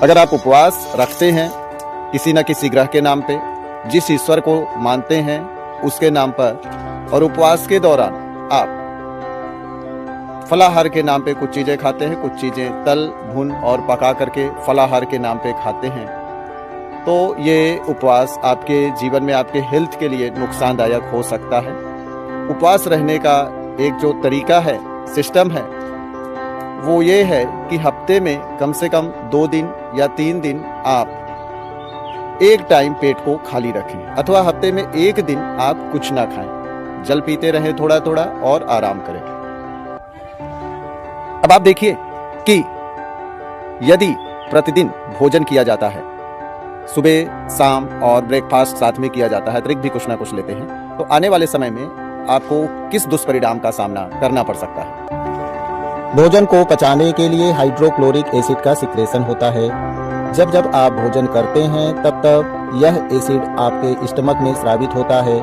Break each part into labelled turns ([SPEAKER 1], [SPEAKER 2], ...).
[SPEAKER 1] अगर आप उपवास रखते हैं किसी न किसी ग्रह के नाम पे, जिस ईश्वर को मानते हैं उसके नाम पर, और उपवास के दौरान आप फलाहार के नाम पे कुछ चीज़ें खाते हैं, कुछ चीज़ें तल भुन और पका करके फलाहार के नाम पे खाते हैं, तो ये उपवास आपके जीवन में आपके हेल्थ के लिए नुकसानदायक हो सकता है। उपवास रहने का एक जो तरीका है, सिस्टम है, वो ये है कि हफ्ते में कम से कम 2 दिन या 3 दिन आप एक टाइम पेट को खाली रखें, अथवा हफ्ते में 1 दिन आप कुछ ना खाएं, जल पीते रहें थोड़ा थोड़ा और आराम करें। अब आप देखिए कि यदि प्रतिदिन भोजन किया जाता है, सुबह शाम और ब्रेकफास्ट साथ में किया जाता है, अतिरिक्त भी कुछ ना कुछ लेते हैं, तो आने वाले समय में आपको किस दुष्परिणाम का सामना करना पड़ सकता है।
[SPEAKER 2] भोजन को पचाने के लिए हाइड्रोक्लोरिक एसिड का सिक्रेशन होता है। जब जब आप भोजन करते हैं तब तब यह एसिड आपके स्टमक में स्रावित होता है।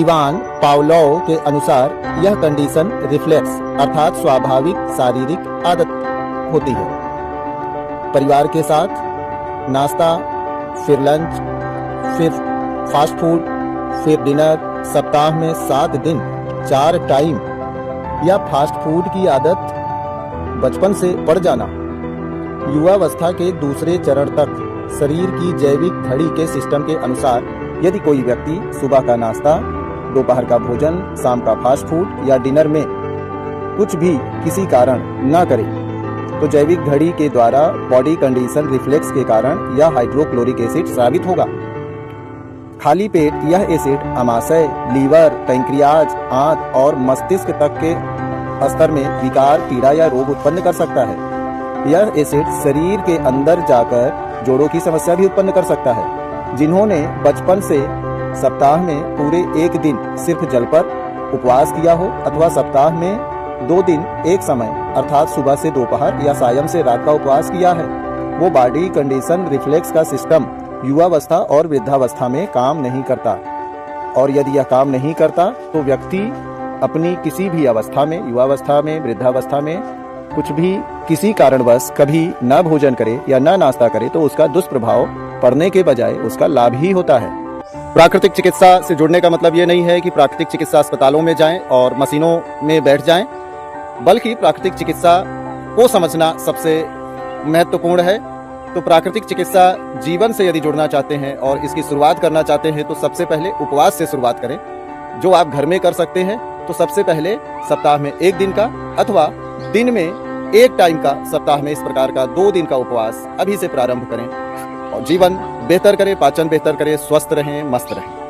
[SPEAKER 2] इवान पावलोव के अनुसार यह कंडीशन रिफ्लेक्स अर्थात स्वाभाविक शारीरिक आदत होती है। परिवार के साथ नाश्ता, फिर लंच, फिर फास्ट फूड, फिर डिनर, सप्ताह में 7 दिन 4 टाइम या फास्ट फूड की आदत बचपन से पड़ जाना युवावस्था के दूसरे चरण तक शरीर की जैविक घड़ी के सिस्टम के अनुसार यदि कोई व्यक्ति सुबह का नाश्ता, दोपहर का भोजन, शाम का फास्ट फूड या डिनर में कुछ भी किसी कारण न करे, तो जैविक घड़ी के द्वारा बॉडी कंडीशन रिफ्लेक्स के कारण यह हाइड्रोक्लोरिक एसिड स्रावित होगा। खाली पेट यह एसिड आमाशय, लीवर, पैंक्रियाज, आंत और मस्तिष्क तक के स्तर में विकार, पीड़ा या रोग उत्पन्न कर सकता है। यह एसिड शरीर के अंदर जाकर जोड़ों की समस्या भी उत्पन्न कर सकता है। जिन्होंने बचपन से सप्ताह में पूरे 1 दिन सिर्फ जल पर उपवास किया हो, अथवा सप्ताह में 2 दिन एक समय अर्थात सुबह से दोपहर या सायं से रात का उपवास किया है, वो बॉडी कंडीशन रिफ्लेक्स का सिस्टम युवावस्था और वृद्धावस्था में काम नहीं करता। और यदि यह काम नहीं करता तो व्यक्ति अपनी किसी भी अवस्था में, युवावस्था में, वृद्धावस्था में कुछ भी किसी कारणवश कभी न भोजन करे या न नाश्ता करे, तो उसका दुष्प्रभाव पड़ने के बजाय उसका लाभ ही होता है। प्राकृतिक चिकित्सा से जुड़ने का मतलब ये नहीं है कि प्राकृतिक चिकित्सा अस्पतालों में जाएं और मशीनों में बैठ जाएं, बल्कि प्राकृतिक चिकित्सा को समझना सबसे महत्वपूर्ण है। तो प्राकृतिक चिकित्सा जीवन से यदि जुड़ना चाहते हैं और इसकी शुरुआत करना चाहते हैं, तो सबसे पहले उपवास से शुरुआत करें, जो आप घर में कर सकते हैं। तो सबसे पहले सप्ताह में 1 दिन का, अथवा दिन में 1 टाइम का, सप्ताह में इस प्रकार का 2 दिन का उपवास अभी से प्रारंभ करें और जीवन बेहतर करें, पाचन बेहतर करें, स्वस्थ रहें, मस्त रहें।